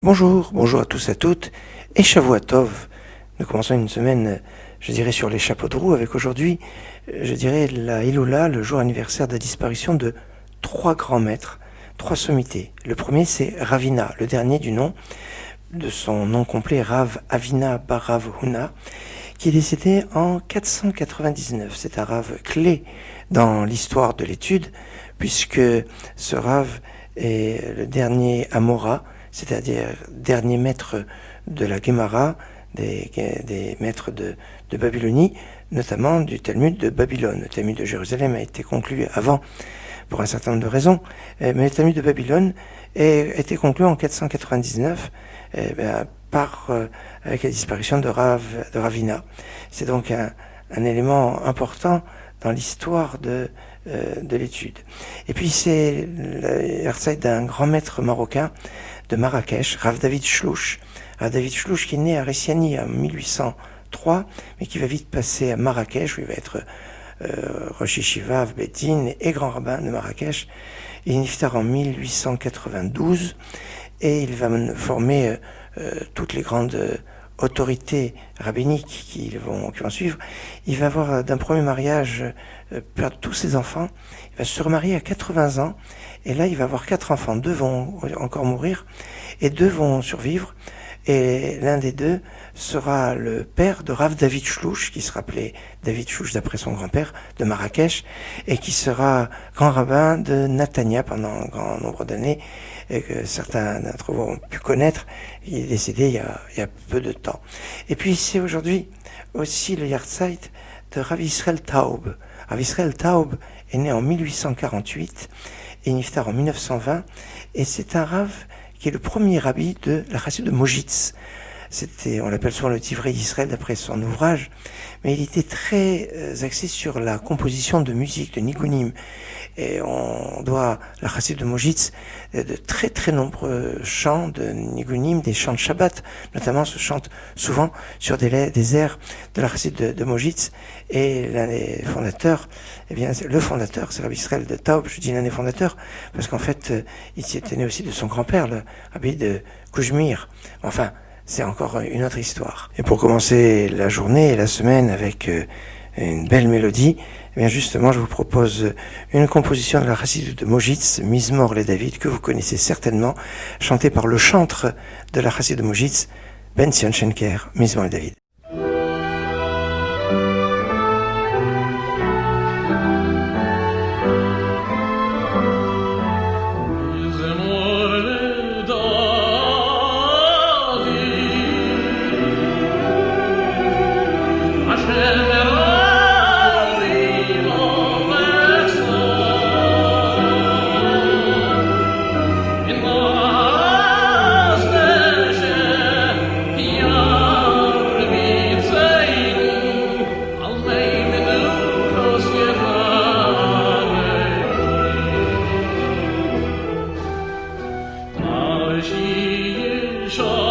Bonjour, bonjour à tous et à toutes, et Shavua Tov. Nous commençons une semaine, je dirais, sur les chapeaux de roue, avec aujourd'hui, je dirais, la Iloula, le jour anniversaire de la disparition de trois grands maîtres, trois sommités. Le premier, c'est Ravina, le dernier du nom, de son nom complet, Rav Avina bar Rav Huna, qui est décédé en 499. C'est un Rav clé dans l'histoire de l'étude, puisque ce Rav est le dernier Amora, c'est-à-dire dernier maître de la Gemara, des maîtres de Babylonie, notamment du Talmud de Babylone. Le Talmud de Jérusalem a été conclu avant, pour un certain nombre de raisons, mais le Talmud de Babylone a été conclu en 499 avec la disparition de Ravina. C'est donc un élément important dans l'histoire de l'étude. Et puis c'est le d'un grand maître marocain de Marrakech, Rav David Shlouch. Rav David Shlouch qui est né à Ressiani en 1803, mais qui va vite passer à Marrakech, où il va être Rosh Yeshiva, Beddin et grand rabbin de Marrakech. Il est niftar en 1892 et il va former toutes les grandes autorités rabbiniques qui vont suivre. Il va avoir d'un premier mariage perdre tous ses enfants. Il va se remarier à 80 ans et là il va avoir 4 enfants. 2 vont encore mourir et 2 vont survivre. Et l'un des 2 sera le père de Rav David Shlouch, qui sera appelé David Shlouch d'après son grand-père, de Marrakech, et qui sera grand rabbin de Natania pendant un grand nombre d'années, et que certains d'entre vous ont pu connaître. Il est décédé il y a peu de temps. Et puis c'est aujourd'hui aussi le Yahrzeit de Rav Israël Taub. Rav Israël Taub est né en 1848 et niftar en 1920, et c'est un Rav qui est le premier rabbi de la chassidut de Mojitz. On l'appelle souvent le Divrei d'Israël d'après son ouvrage, mais il était très axé sur la composition de musique, de nigunim. Et on doit la chassidut de Mojitz de très très nombreux chants de nigunim, des chants de Shabbat, notamment se chantent souvent sur des airs de la chassidut de Mojitz. Et l'un des fondateurs, le fondateur, c'est Rabbi Israël de Taub. Je dis l'un des fondateurs parce qu'en fait, il s'y était né aussi de son grand-père, le rabbi de Koujmir. Enfin, c'est encore une autre histoire. Et pour commencer la journée et la semaine avec une belle mélodie, justement, je vous propose une composition de la chassidut de Mojitz, Mizmor le David, que vous connaissez certainement, chantée par le chantre de la chassidut de Mojitz, Ben Sion Shenker, Mizmor le David. Show